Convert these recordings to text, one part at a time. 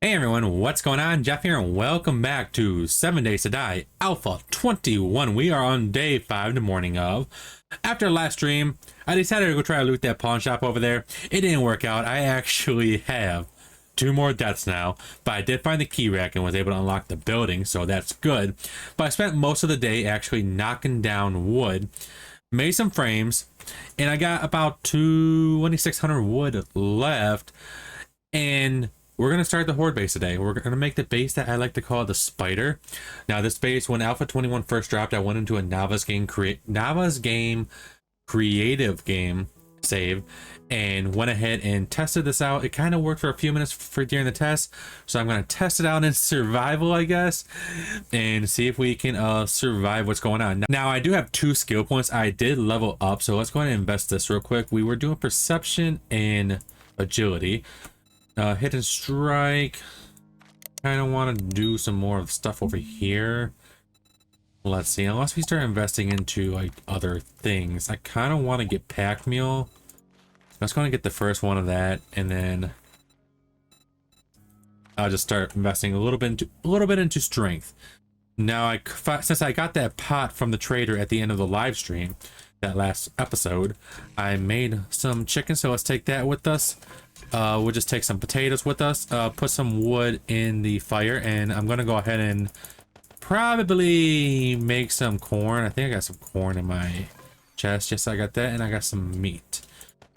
Hey everyone, what's going on? Jeff here, and welcome back to 7 Days to Die Alpha 21. We are on day 5, the morning of. After last stream, I decided to go try to loot that pawn shop over there. It didn't work out. I actually have 2 more deaths now, but I did find the key rack and was able to unlock the building, so that's good. But I spent most of the day actually knocking down wood, made some frames, and I got about 2,600 wood left, and we're going to start the Horde base today. We're going to make the base that I like to call the Spider. Now, this base, when Alpha 21 first dropped, I went into a Navezgane creative game save and went ahead and tested this out. It kind of worked for a few minutes during the test, so I'm going to test it out in survival, I guess, and see if we can survive what's going on. Now, I do have 2 skill points. I did level up, so let's go ahead and invest this real quick. We were doing perception and agility. Hidden strike. Kind of want to do some more of stuff over here. Let's see. Unless we start investing into like other things, I kind of want to get pack mule. Let's go and get the first one of that, and then I'll just start investing a little bit into strength. Now, since I got that pot from the trader at the end of the live stream, that last episode, I made some chicken. So let's take that with us. We'll just take some potatoes with us, put some wood in the fire, and I'm gonna go ahead and probably make some corn. I think I got some corn in my chest. Yes, I got that, and I got some meat.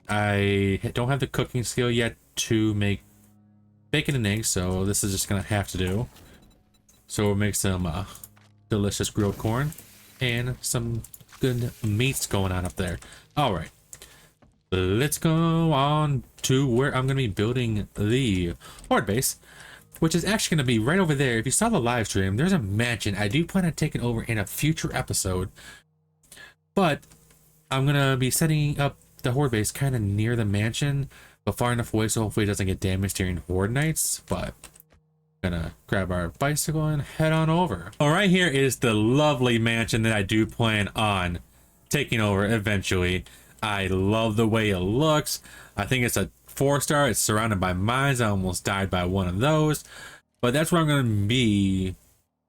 I don't have the cooking skill yet to make bacon and eggs, so this is just gonna have to do. So we'll make some delicious grilled corn and some good meats going on up there. All right. Let's go on to where I'm going to be building the Horde base, which is actually going to be right over there. If you saw the live stream, there's a mansion I do plan on taking over in a future episode, but I'm going to be setting up the Horde base kind of near the mansion, but far enough away so hopefully it doesn't get damaged during Horde nights. But I'm going to grab our bicycle and head on over. All right, here is the lovely mansion that I do plan on taking over eventually. I love the way it looks. I think it's a 4-star. It's surrounded by mines. I almost died by one of those. But that's where I'm going to be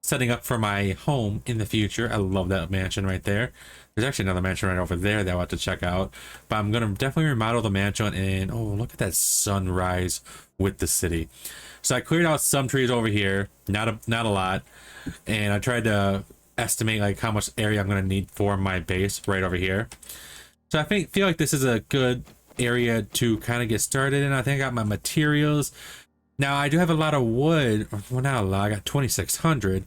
setting up for my home in the future. I love that mansion right there. There's actually another mansion right over there that I'll have to check out. But I'm going to definitely remodel the mansion. And oh, look at that sunrise with the city. So I cleared out some trees over here. Not a lot. And I tried to estimate like how much area I'm going to need for my base right over here. So I feel like this is a good area to kind of get started in. I think I got my materials. Now I do have a lot of wood. Well, not a lot. I got 2,600.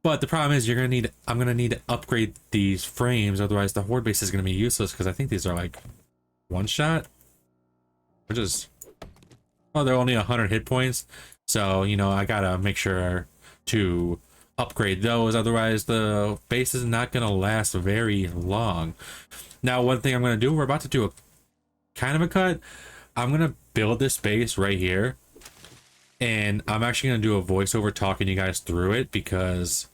But the problem is I'm gonna need to upgrade these frames. Otherwise the Horde base is gonna be useless because I think these are like one shot. Or just, oh, they're only 100 hit points. So, you know, I gotta make sure to upgrade those. Otherwise the base is not gonna last very long. Now, one thing I'm going to do, we're about to do a kind of a cut. I'm going to build this base right here. And I'm actually going to do a voiceover talking you guys through it because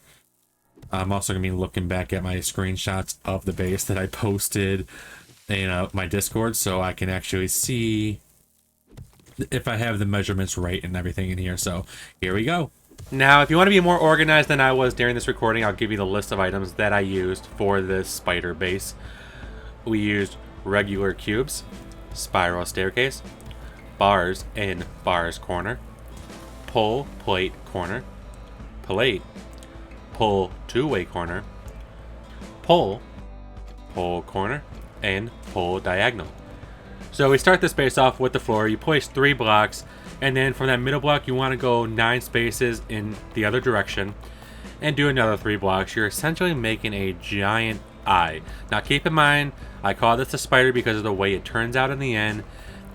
I'm also going to be looking back at my screenshots of the base that I posted in my Discord so I can actually see if I have the measurements right and everything in here. So here we go. Now, if you want to be more organized than I was during this recording, I'll give you the list of items that I used for this spider base. We used regular cubes, spiral staircase, bars in bars corner, pull plate corner, plate, pull two-way corner, pull corner, and pull diagonal. So we start this base off with the floor. You place 3 blocks, and then from that middle block you want to go 9 spaces in the other direction and do another 3 blocks. You're essentially making a giant eye. Now keep in mind, I call this a spider because of the way it turns out in the end,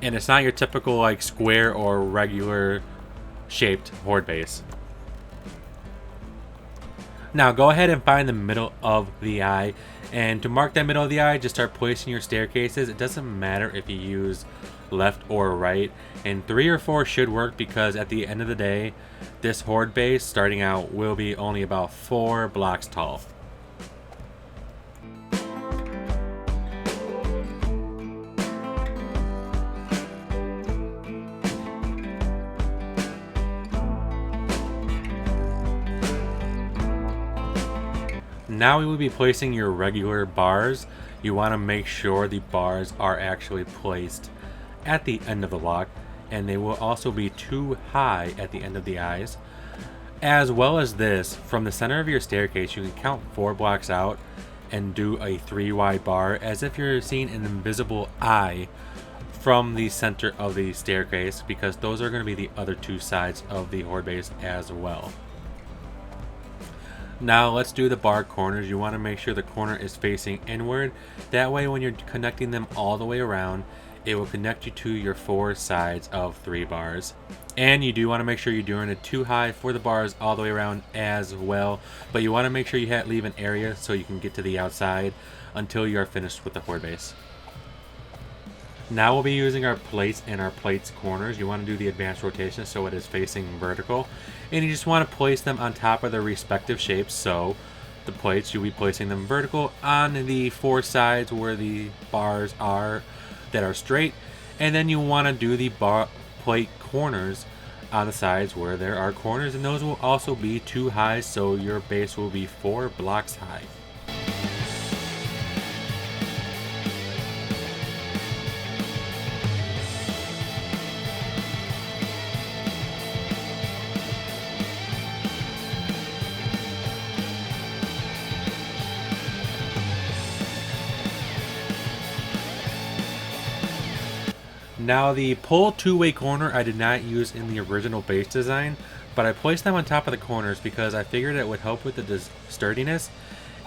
and it's not your typical like square or regular shaped Horde base. Now go ahead and find the middle of the eye, and to mark that middle of the eye, just start placing your staircases. It doesn't matter if you use left or right, and 3 or 4 should work because at the end of the day, this Horde base starting out will be only about 4 blocks tall. Now we will be placing your regular bars. You want to make sure the bars are actually placed at the end of the block, and they will also be too high at the end of the eyes. As well as this, from the center of your staircase, you can count 4 blocks out and do a 3 wide bar as if you're seeing an invisible eye from the center of the staircase, because those are going to be the other 2 sides of the Horde base as well. Now let's do the bar corners. You want to make sure the corner is facing inward. That way when you're connecting them all the way around, it will connect you to your 4 sides of 3 bars. And you do want to make sure you're doing it too high for the bars all the way around as well. But you want to make sure you leave an area so you can get to the outside until you are finished with the Horde base. Now we'll be using our plates and our plates corners. You want to do the advanced rotation so it is facing vertical. And you just want to place them on top of their respective shapes. So the plates, you'll be placing them vertical on the 4 sides where the bars are that are straight. And then you want to do the plate corners on the sides where there are corners. And those will also be too high, so your base will be 4 blocks high. Now the pull 2-way corner I did not use in the original base design, but I placed them on top of the corners because I figured it would help with the sturdiness,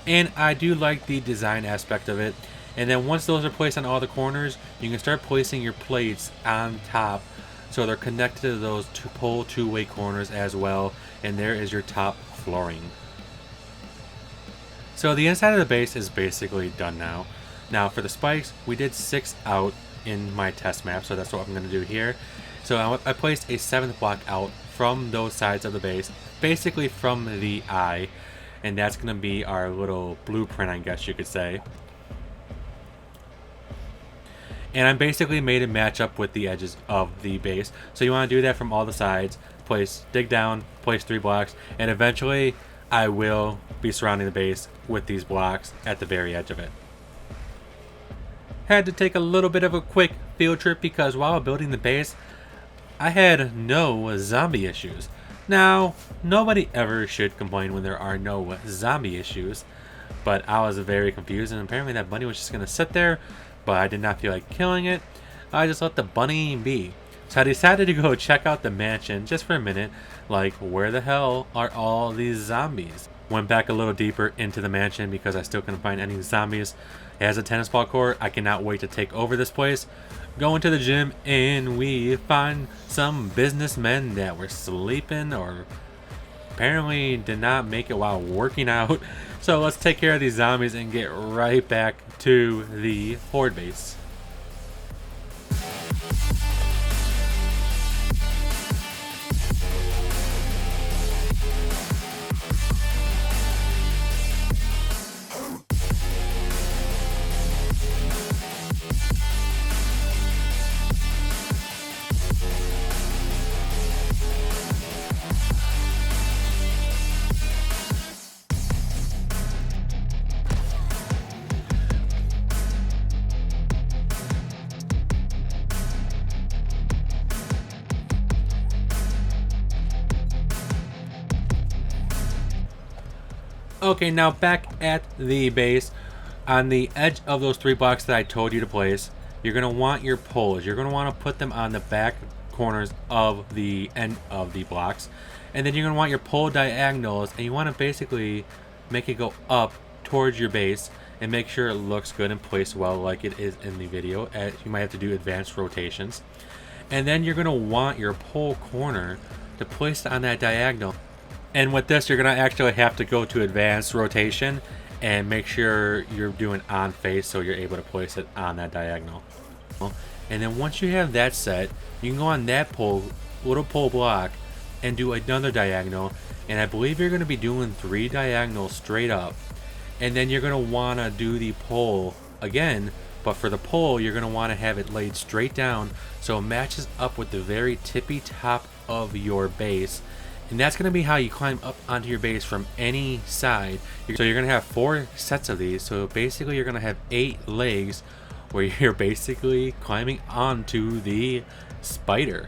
and I do like the design aspect of it. And then once those are placed on all the corners, you can start placing your plates on top so they're connected to those pull 2-way corners as well, and there is your top flooring. So the inside of the base is basically done now. Now for the spikes, we did 6 out in my test map, so that's what I'm going to do here. So I placed a 7th block out from those sides of the base, basically from the eye, and that's going to be our little blueprint, I guess you could say. And I basically made it match up with the edges of the base, so you want to do that from all the sides. Dig down, place 3 blocks, and eventually I will be surrounding the base with these blocks at the very edge of it. Had to take a little bit of a quick field trip because while building the base, I had no zombie issues. Now, nobody ever should complain when there are no zombie issues, but I was very confused, and apparently that bunny was just going to sit there, but I did not feel like killing it. I just let the bunny be. So I decided to go check out the mansion just for a minute, like where the hell are all these zombies? Went back a little deeper into the mansion because I still couldn't find any zombies. It has a tennis ball court. I cannot wait to take over this place. Go into the gym and we find some businessmen that were sleeping or apparently did not make it while working out. So let's take care of these zombies and get right back to the Horde base. Okay, now back at the base, on the edge of those 3 blocks that I told you to place, you're going to want your poles. You're going to want to put them on the back corners of the end of the blocks. And then you're going to want your pole diagonals, and you want to basically make it go up towards your base and make sure it looks good and placed well like it is in the video. You might have to do advanced rotations. And then you're going to want your pole corner to place on that diagonal. And with this, you're going to actually have to go to advanced rotation and make sure you're doing on face so you're able to place it on that diagonal. And then once you have that set, you can go on that little pole block and do another diagonal. And I believe you're going to be doing 3 diagonals straight up. And then you're going to want to do the pole again. But for the pole, you're going to want to have it laid straight down so it matches up with the very tippy top of your base. And that's going to be how you climb up onto your base from any side. So you're going to have 4 sets of these. So basically you're going to have 8 legs where you're basically climbing onto the spider.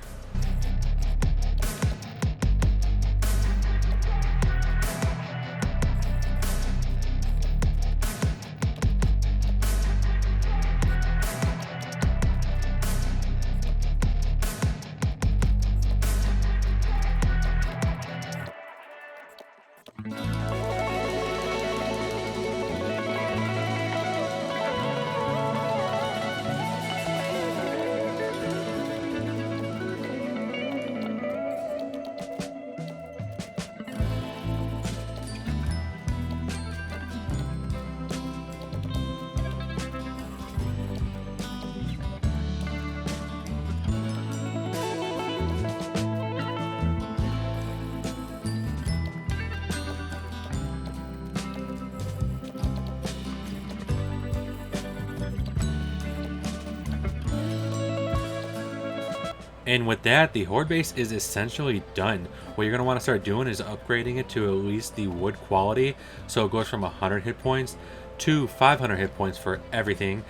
And with that, the Horde base is essentially done. What you're going to want to start doing is upgrading it to at least the wood quality. So it goes from 100 hit points to 500 hit points for everything.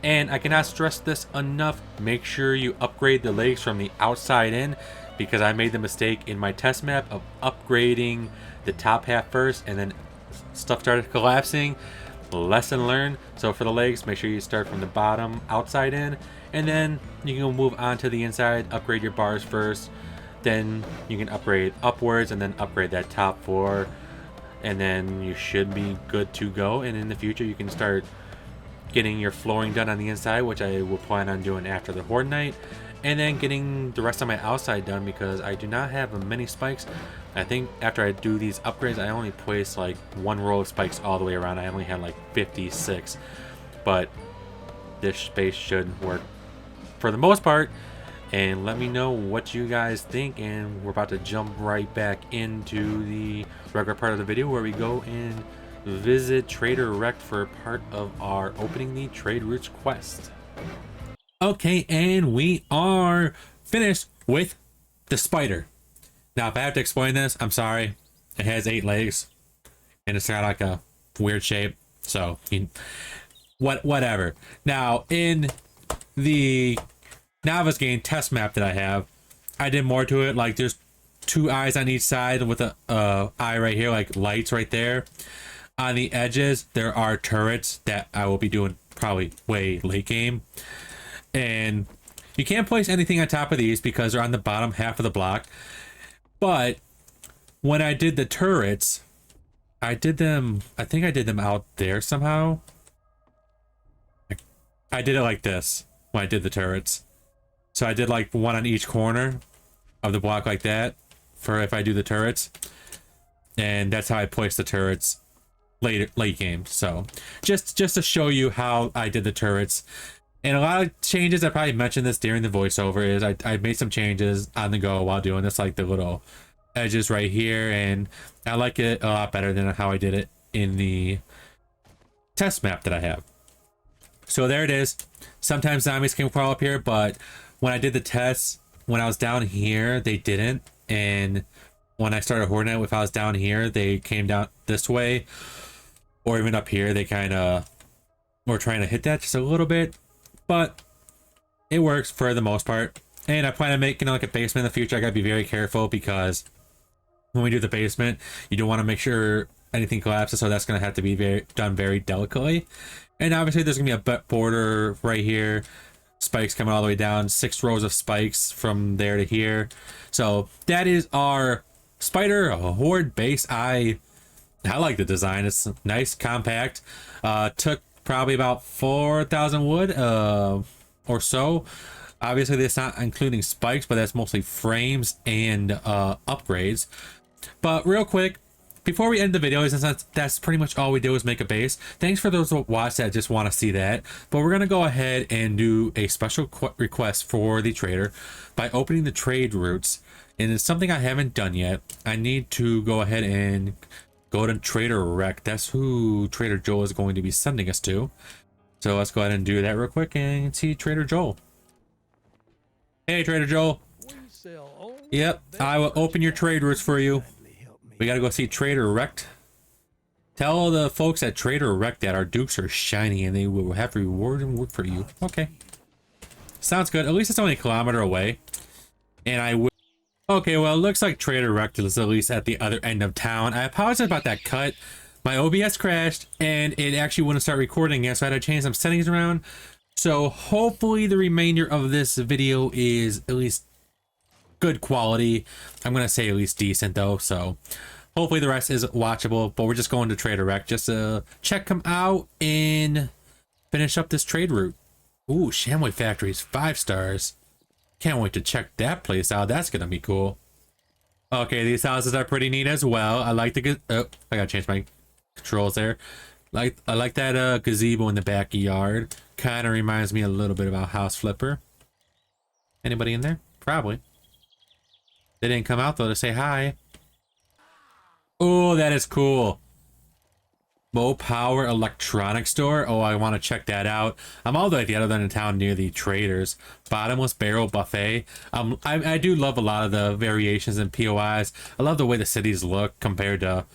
And I cannot stress this enough. Make sure you upgrade the legs from the outside in, because I made the mistake in my test map of upgrading the top half first and then stuff started collapsing. Lesson learned. So for the legs, make sure you start from the bottom outside in, and then you can move on to the inside, upgrade your bars first, then you can upgrade upwards and then upgrade that top 4, and then you should be good to go. And in the future you can start getting your flooring done on the inside, which I will plan on doing after the Horde night, and then getting the rest of my outside done, because I do not have many spikes. I think after I do these upgrades, I only place like 1 row of spikes all the way around. I only had like 56, but this space should work for the most part. And let me know what you guys think, and we're about to jump right back into the regular part of the video where we go and visit Trader Rekt for part of our opening the trade routes quest. Okay, and we are finished with the spider. Now, if I have to explain this, I'm sorry. It has 8 legs, and it's got like a weird shape. So, whatever. Now, in the Navezgane test map that I have, I did more to it. Like, there's 2 eyes on each side with a eye right here, like lights right there. On the edges, there are turrets that I will be doing probably way late game. And you can't place anything on top of these because they're on the bottom half of the block. But when I did the turrets, I think I did them out there somehow. I did it like this when I did the turrets. So I did like 1 on each corner of the block like that for if I do the turrets. And that's how I placed the turrets late game. So just to show you how I did the turrets. And a lot of changes, I probably mentioned this during the voiceover, is I made some changes on the go while doing this, like the little edges right here, and I like it a lot better than how I did it in the test map that I have. So there it is. Sometimes zombies can crawl up here, but when I did the tests, when I was down here, they didn't. And when I started Horde Night, if I was down here, they came down this way, or even up here, they kind of were trying to hit that just a little bit. But it works for the most part. And I plan on making like a basement in the future. I gotta be very careful, because when we do the basement, you don't want to make sure anything collapses, so that's gonna have to be done very delicately. And obviously there's gonna be a border right here, spikes coming all the way down, 6 rows of spikes from there to here. So that is our spider, a Horde base. I like the design. It's nice, compact. Took probably about 4,000 wood or so. Obviously that's not including spikes, but that's mostly frames and upgrades. But real quick, before we end the video, since that's pretty much all we do is make a base, thanks for those who watch that just want to see that. But we're going to go ahead and do a special request for the trader by opening the trade routes. And it's something I haven't done yet. I need to go ahead and go to Trader Rekt. That's who Trader Joel is going to be sending us to. So let's go ahead and do that real quick and see Trader Joel. Hey, Trader Joel. We sell only Yep, I will open your trade routes for you. We gotta go see Trader Rekt. Tell the folks at Trader Rekt that our dukes are shiny and they will have reward and work for you. Okay. Sounds good. At least it's only a kilometer away. And I will. Okay, well, it looks like Trader Rekt is at least at the other end of town. I apologize about that cut. My OBS crashed and it actually wouldn't start recording yet, so I had to change some settings around. So hopefully the remainder of this video is at least good quality. I'm gonna say at least decent though, so hopefully the rest is watchable. But we're just going to Trader Rekt just to check him out and finish up this trade route. Ooh, Shamway Factories, 5 stars. Can't wait to check that place out. That's gonna be cool. Okay, these houses are pretty neat as well. I like the oh, I gotta change my controls there. I like that gazebo in the backyard. Kind of reminds me a little bit about House Flipper. Anybody in there? Probably. They didn't come out though to say hi. Oh, that is cool. Low power electronics store. Oh, I want to check that out. I'm all the way at the other end of town near the Traders. Bottomless barrel buffet. I do love a lot of the variations in POIs. I love the way the cities look compared to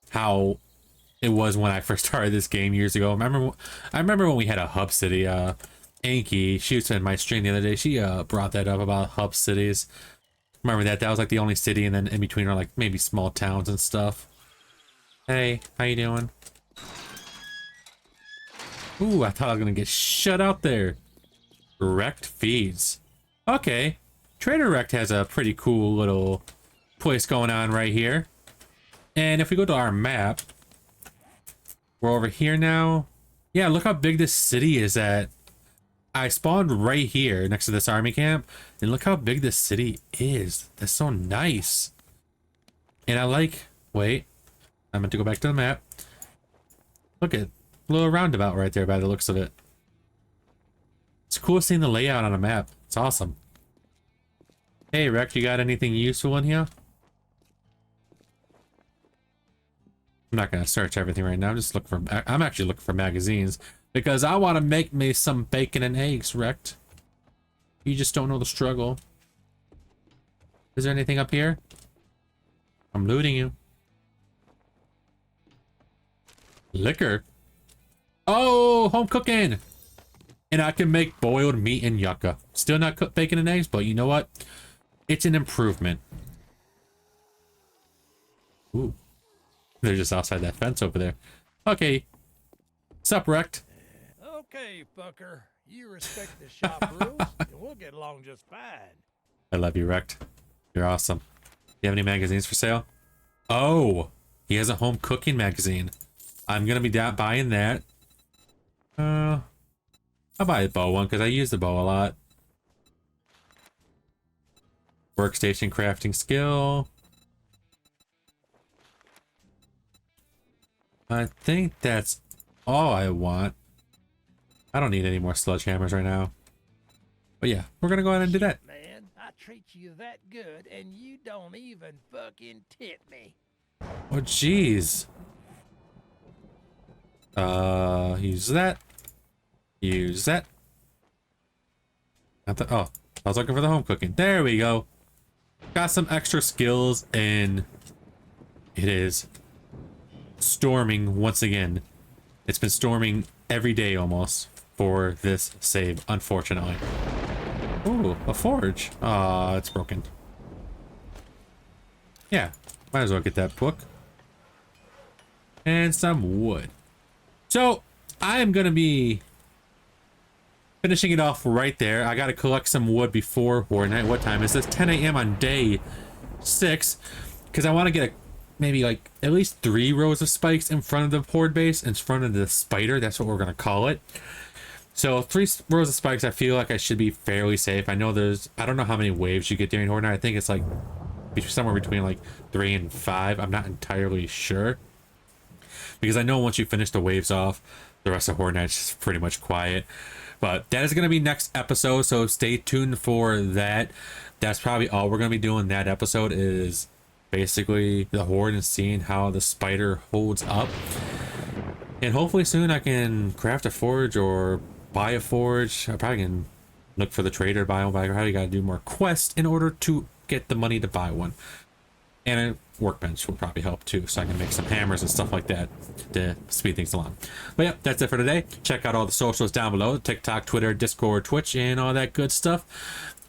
how it was when I first started this game years ago. I remember when we had a hub city. Anki, she was in my stream the other day. She brought that up about hub cities. Remember that was like the only city, and then in between are like maybe small towns and stuff. Hey, how you doing? Ooh, I thought I was gonna get shut out there. Rekt feeds. Okay, Trader Rekt has a pretty cool little place going on right here. And if we go to our map, we're over here now. Yeah, look how big this city is at. I spawned right here next to this army camp, and look how big this city is. That's so nice. And I like, wait, I meant to go back to the map. Look at a little roundabout right there by the looks of it. It's cool seeing the layout on a map. It's awesome. Hey, Rekt, you got anything useful in here? I'm not gonna search everything right now. I'm actually looking for magazines because I want to make me some bacon and eggs, Rekt. You just don't know the struggle. Is there anything up here? I'm looting you. Liquor. Oh, home cooking. And I can make boiled meat and yucca. Still not cook bacon and eggs, but you know what? It's an improvement. Ooh. They're just outside that fence over there. Okay. Sup, Rekt? Okay, fucker. You respect the shop rules, and we'll get along just fine. I love you, Rekt. You're awesome. Do you have any magazines for sale? Oh, he has a home cooking magazine. I'm gonna be buying that. I'll buy the bow one because I use the bow a lot. Workstation crafting skill. I think that's all I want. I don't need any more sledgehammers right now. But yeah, we're gonna go ahead and do that. Man, I treat you that good, and you don't even fucking tip me. Oh, jeez. Use that. Use that. Oh, I was looking for the home cooking. There we go. Got some extra skills, and it is storming once again. It's been storming every day almost for this save, unfortunately. Ooh, a forge. Aw, it's broken. Yeah, might as well get that book. And some wood. So, I am gonna be finishing it off right there. I gotta collect some wood before Horde night. What time is this? 10 a.m. on day 6. Because I want to get maybe like at least 3 rows of spikes in front of the Horde base, in front of the spider. That's what we're gonna call it. So 3 rows of spikes, I feel like I should be fairly safe. I know I don't know how many waves you get during Horde night. I think it's like somewhere between like 3 and 5. I'm not entirely sure. Because I know once you finish the waves off, the rest of Horde night is pretty much quiet. But that is going to be next episode, so stay tuned for that. That's probably all we're going to be doing that episode, is basically the Horde and seeing how the spider holds up. And hopefully soon I can craft a forge or buy a forge. I probably can look for the trader, buy one, but I probably got to do more quests in order to get the money to buy one. And a workbench will probably help too, so I can make some hammers and stuff like that to speed things along. But yeah, that's it for today. Check out all the socials down below: TikTok, Twitter, Discord, Twitch, and all that good stuff.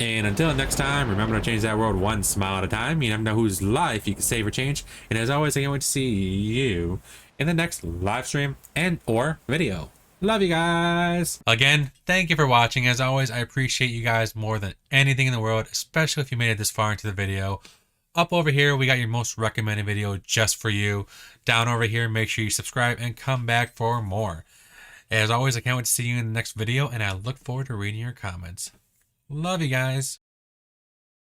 And until next time, remember to change that world one smile at a time. You never know whose life you can save or change. And as always, I can't wait to see you in the next live stream and or video. Love you guys. Again, thank you for watching. As always, I appreciate you guys more than anything in the world, especially if you made it this far into the video. Up over here, we got your most recommended video just for you. Down over here, make sure you subscribe and come back for more. As always, I can't wait to see you in the next video, and I look forward to reading your comments. Love you guys.